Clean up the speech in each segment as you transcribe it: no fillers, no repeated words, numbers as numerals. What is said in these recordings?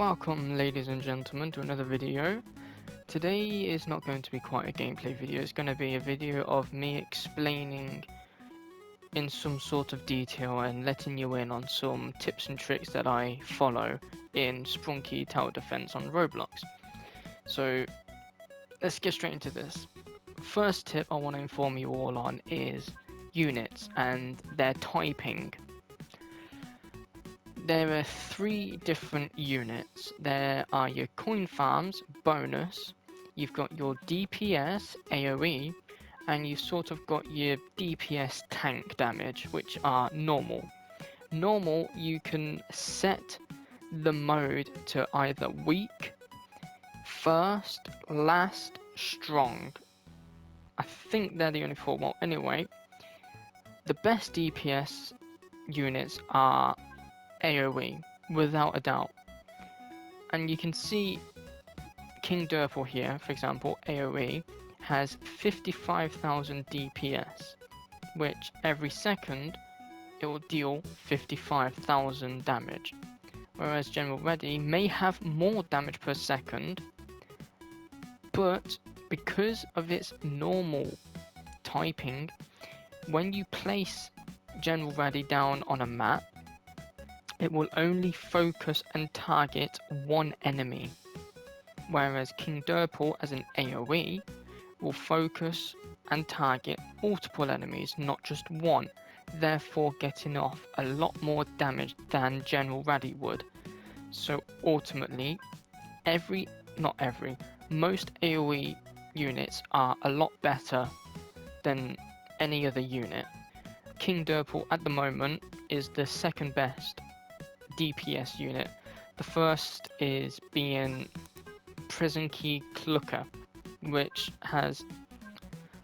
Welcome ladies and gentlemen to another video. Today is not going to be quite a gameplay video, it's going to be a video of me explaining in some sort of detail and letting you in on some tips and tricks that I follow in Sprunki Tower Deefence on Roblox. So let's get straight into this. First tip I want to inform you all on is units and their typing. There are three different units. There are your coin farms, bonus, you've got your DPS, AoE, and you've sort of got your DPS tank damage, which are normal. Normal, you can set the mode to either weak, first, last, strong. I think they're the only four. Well, anyway, the best DPS units are AoE, without a doubt. And you can see King Durple here, for example, AoE, has 55,000 DPS, which every second it will deal 55,000 damage. Whereas General Ready may have more damage per second, but because of its normal typing, when you place General Ready down on a map, it will only focus and target one enemy, whereas King Durple as an AoE will focus and target multiple enemies, not just one, therefore getting off a lot more damage than General Rady would. So ultimately, most AoE units are a lot better than any other unit. King Durple at the moment is the second best DPS unit. The first is being Sprunki Tower, which has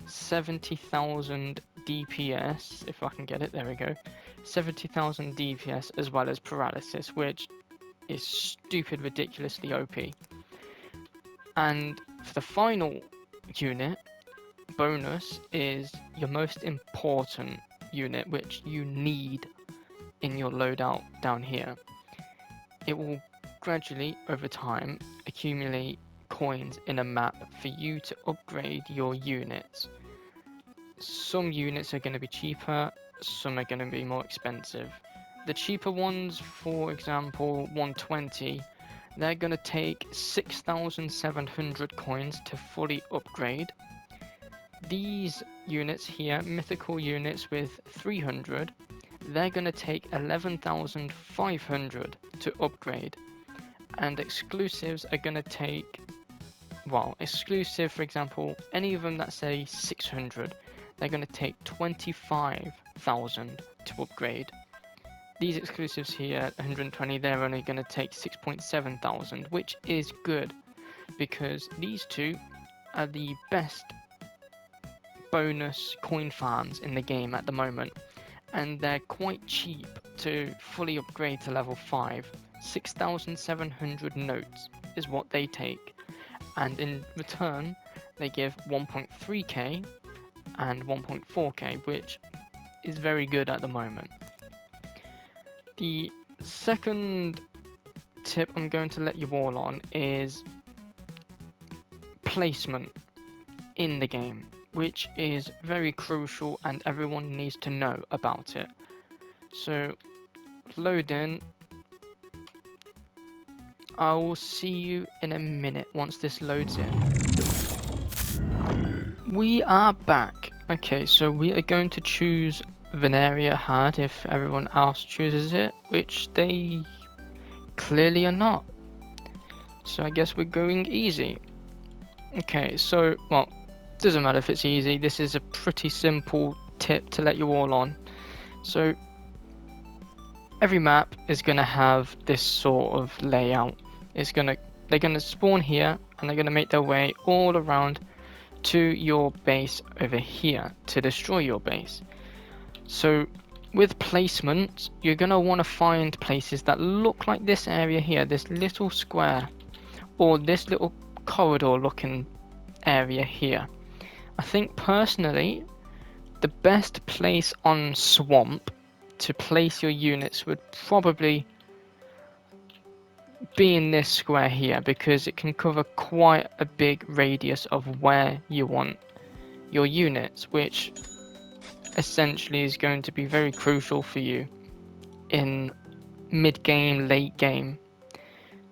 70,000 DPS, if I can get it, there we go, 70,000 DPS as well as paralysis, which is stupid ridiculously OP. And for the final unit, bonus, is your most important unit, which you need in your loadout down here. It will gradually over time accumulate coins in a map for you to upgrade your units. Some units are going to be cheaper, some are going to be more expensive. The cheaper ones, for example 120, they're going to take 6,700 coins to fully upgrade. These units here, mythical units with 300, they're going to take 11,500 to upgrade, and exclusives are going to take, well, exclusive, for example, any of them that say 600, they're going to take 25,000 to upgrade. These exclusives here, 120, they're only going to take 6.7 thousand, which is good because these two are the best bonus coin farms in the game at the moment. And they're quite cheap to fully upgrade to level 5. 6,700 notes is what they take, and in return they give 1.3k and 1.4k, which is very good at the moment. The second tip I'm going to let you all on is placement in the game, which is very crucial and everyone needs to know about it. So load in. I will see you in a minute once this loads in. We are back. Okay, so we are going to choose Veneria hard if everyone else chooses it, which they clearly are not. So I guess we're going easy. Okay, so, well, doesn't matter if it's easy, this is a pretty simple tip to let you all on. So every map is going to have this sort of layout. They're going to spawn here and they're going to make their way all around to your base over here to destroy your base. So with placement, you're going to want to find places that look like this area here, this little square, or this little corridor looking area here. I think personally the best place on Swamp to place your units would probably be in this square here because it can cover quite a big radius of where you want your units, which essentially is going to be very crucial for you in mid-game, late game.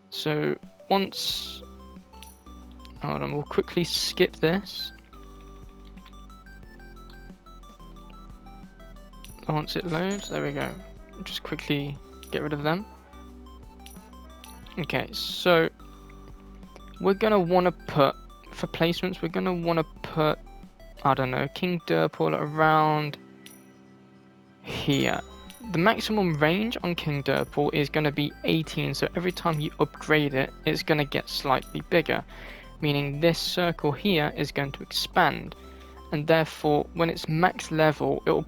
So once, hold on, we'll quickly skip this. Once it loads, there we go. Just quickly get rid of them. Okay, so we're gonna want to put, for placements, we're gonna want to put, I don't know, King Durpol around here. The maximum range on King Durpol is going to be 18, so every time you upgrade it, it's going to get slightly bigger, meaning this circle here is going to expand, and therefore when it's max level, it will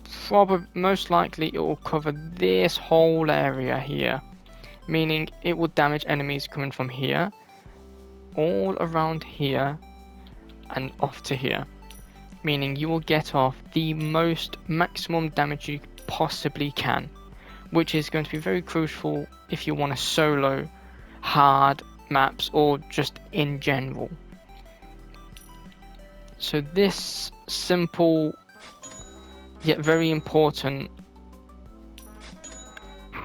most likely it will cover this whole area here, meaning it will damage enemies coming from here, all around here, and off to here, meaning you will get off the most maximum damage you possibly can, which is going to be very crucial if you want to solo hard maps or just in general. So this simple yet very important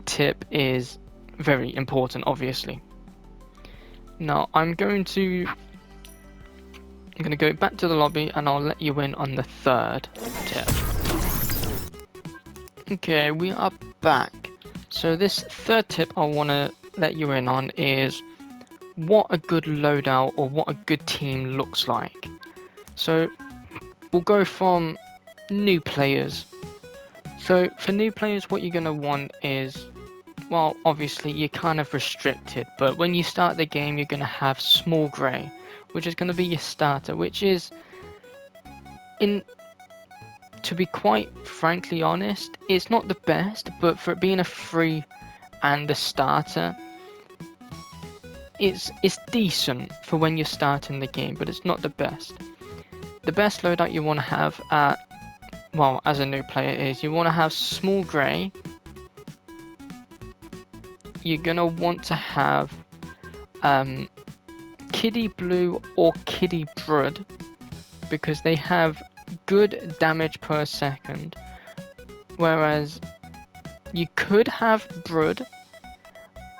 tip is very important, obviously. Now I'm going to go back to the lobby and I'll let you in on the third tip. Okay, we are back. So this third tip I want to let you in on is what a good loadout or what a good team looks like. So we'll go from new players. So for new players, what you're going to want is, well, obviously you're kind of restricted, but when you start the game, you're going to have small grey, which is going to be your starter, which is, to be quite frankly honest, it's not the best, but for it being a free and a starter, it's decent for when you're starting the game, but it's not the best. The best loadout you want to have as a new player is you want to have small grey. You're going to want to have Kiddie Blue or Kiddie Blood, because they have good damage per second, whereas you could have Brood,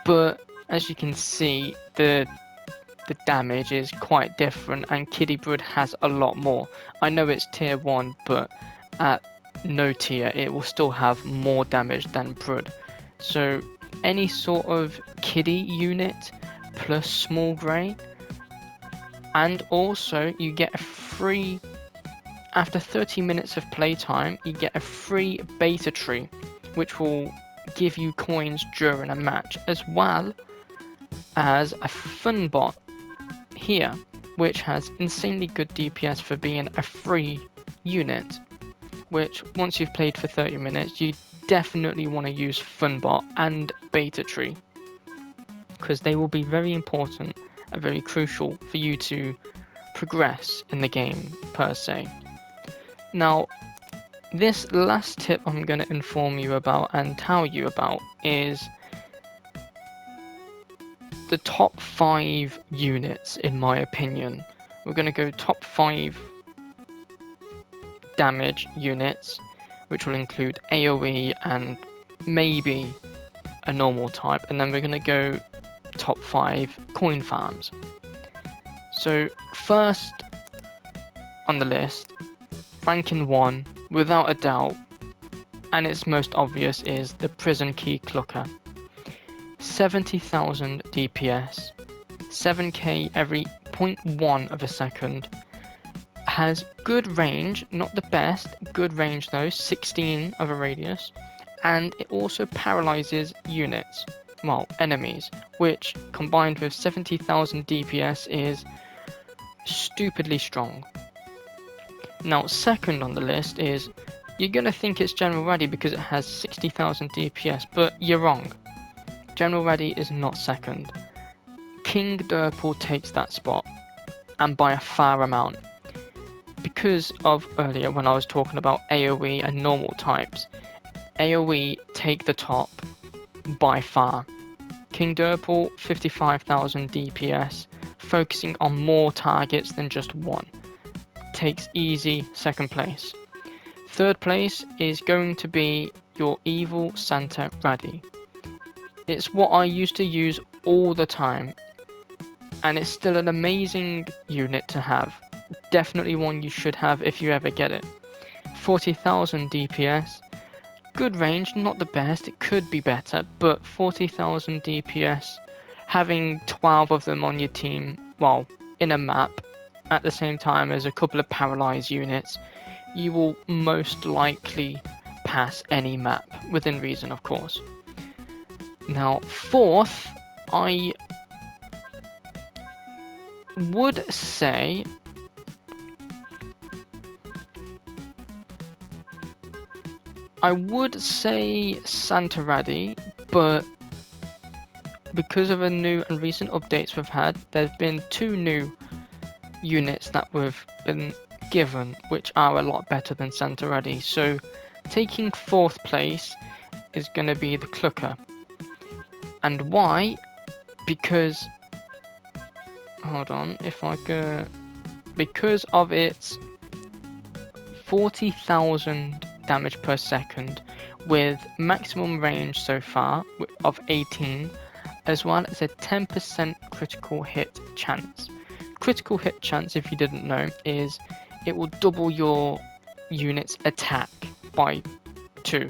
but as you can see, the damage is quite different, and Kiddie Brood has a lot more. I know it's tier 1, but at no tier it will still have more damage than Brood. So any sort of Kiddie unit plus small grey, and also you get a free, after 30 minutes of playtime, you get a free beta tree, which will give you coins during a match, as well as a fun bot here, which has insanely good DPS for being a free unit, which once you've played for 30 minutes, you definitely want to use Funbot and Beta Tree, because they will be very important and very crucial for you to progress in the game per se. Now, this last tip I'm going to inform you about and tell you about is the top 5 units, in my opinion. We're going to go top 5 damage units, which will include AoE and maybe a normal type, and then we're going to go top 5 coin farms. So first on the list, ranking 1, without a doubt, and it's most obvious, is the Prison Key Clucker. 70,000 DPS, 7k every 0.1 of a second, has good range, not the best, good range though, 16 of a radius, and it also paralyzes units, well, enemies, which combined with 70,000 DPS is stupidly strong. Now, second on the list is, you're going to think it's General Ready because it has 60,000 DPS, but you're wrong. General Ready is not second. King Durpol takes that spot, and by a far amount. Because of earlier when I was talking about AoE and normal types, AoE take the top by far. King Durple, 55,000 DPS, focusing on more targets than just one. Takes easy second place. Third place is going to be your Evil Santa Raddy. It's what I used to use all the time, and it's still an amazing unit to have. Definitely one you should have if you ever get it. 40,000 DPS, good range, not the best, it could be better, but 40,000 DPS, having 12 of them on your team, well, in a map, at the same time as a couple of paralyzed units, you will most likely pass any map, within reason of course. Now, fourth, I would say Santa Raddy, but because of the new and recent updates we've had, there's been 2 new units that we've been given, which are a lot better than Santa Raddy. So taking 4th place is going to be the Clucker. And why? Because, hold on, if I go, because of its 40,000 damage per second with maximum range so far of 18, as well as a 10% critical hit chance. Critical hit chance, if you didn't know, is it will double your unit's attack by 2.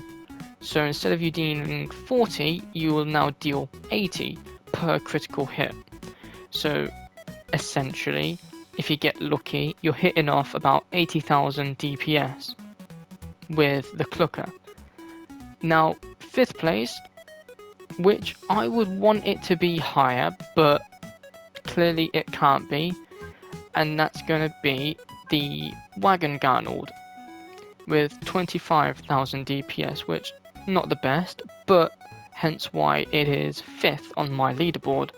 So instead of you dealing 40, you will now deal 80 per critical hit. So essentially, if you get lucky, you're hitting off about 80,000 DPS with the Clucker. Now, 5th place, which I would want it to be higher, but clearly it can't be, and that's going to be the Wagon Garnold with 25,000 DPS, which not the best, but hence why it is 5th on my leaderboard,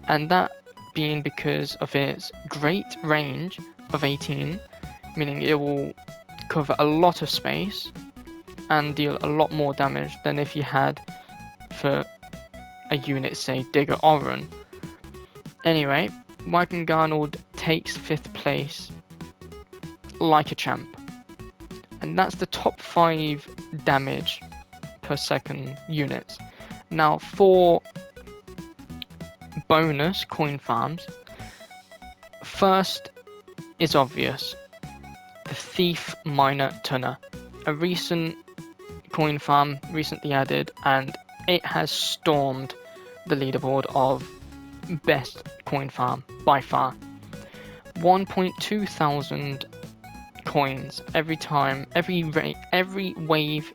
and that being because of its great range of 18, meaning it will cover a lot of space and deal a lot more damage than if you had for a unit, say Digger Oren. Anyway, Wagon Garnold takes 5th place like a champ, and that's the top 5 damage per second units. Now for bonus coin farms, first is obvious, the Thief Miner Tunner, a recent coin farm recently added, and it has stormed the leaderboard of best coin farm by far. 1.2 thousand coins every time, every wave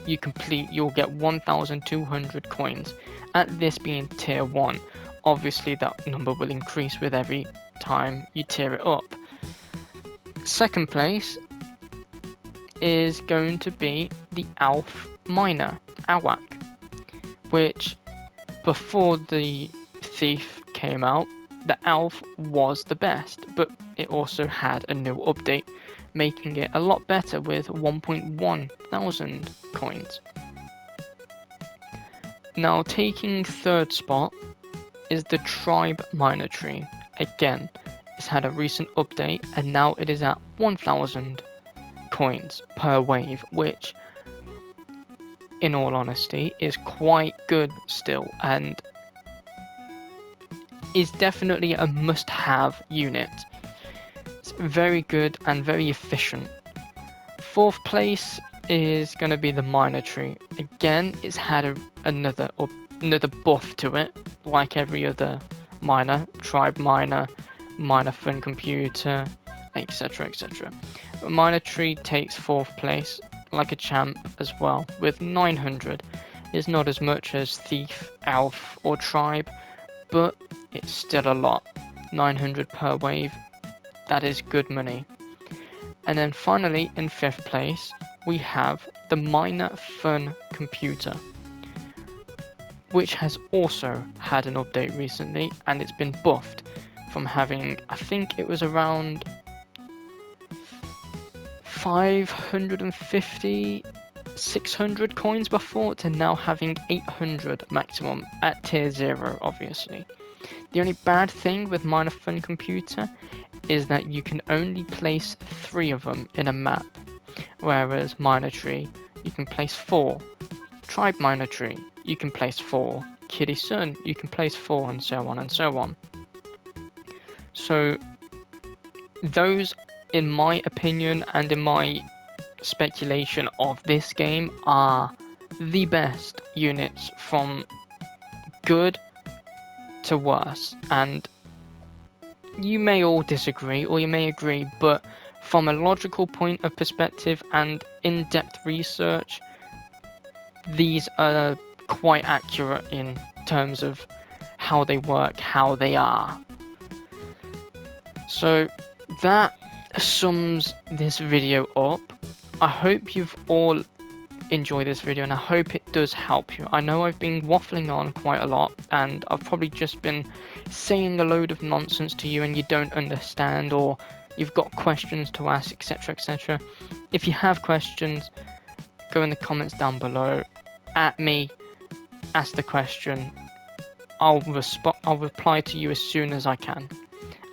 you complete, you'll get 1,200 coins. At this being tier 1, obviously that number will increase with every time you tier it up. Second place is going to be the Elf Miner, Awak, which before the Thief came out, the Elf was the best, but it also had a new update, making it a lot better with 1.1 thousand coins. Now taking 3rd spot is the Tribe Miner Tree. Again, it's had a recent update and now it is at 1,000 coins per wave, which in all honesty is quite good still and is definitely a must-have unit. It's very good and very efficient. 4th place is going to be the Miner Tree. Again, it's had another buff to it, like every other miner, Tribe Miner, Miner Fun Computer, etc, etc. But Miner Tree takes 4th place like a champ as well, with 900. It's not as much as Thief, Elf or Tribe, but it's still a lot. 900 per wave, that is good money. And then finally in 5th place we have the Miner Fun Computer, which has also had an update recently and it's been buffed from having, I think it was around 550 600 coins before to now having 800 maximum at tier 0, obviously. The only bad thing with Minor Fun Computer is that you can only place 3 of them in a map, whereas Minor Tree, you can place 4. Tribe Minor Tree, you can place 4. Kitty Sun, you can place 4, and so on and so on. So those, in my opinion and in my speculation of this game, are the best units from good to worse. And you may all disagree or you may agree, but from a logical point of perspective and in-depth research, these are quite accurate in terms of how they work, how they are. So that sums this video up. I hope you've all enjoyed this video and I hope it does help you. I know I've been waffling on quite a lot and I've probably just been saying a load of nonsense to you and you don't understand, or you've got questions to ask, etc, etc. If you have questions, go in the comments down below, at me, ask the question. I'll reply to you as soon as I can,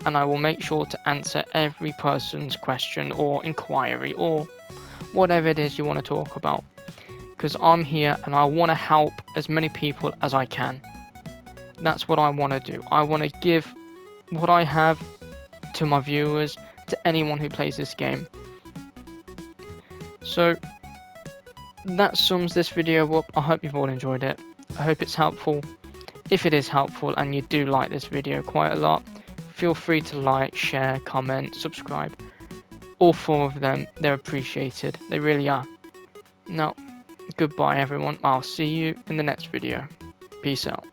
and I will make sure to answer every person's question or inquiry or whatever it is you want to talk about, because I'm here and I want to help as many people as I can. That's what I want to do. I want to give what I have to my viewers, to anyone who plays this game. So that sums this video up. I hope you've all enjoyed it. I hope it's helpful. If it is helpful and you do like this video quite a lot, feel free to like, share, comment, subscribe. All 4 of them, they're appreciated. They really are. Now, goodbye everyone. I'll see you in the next video. Peace out.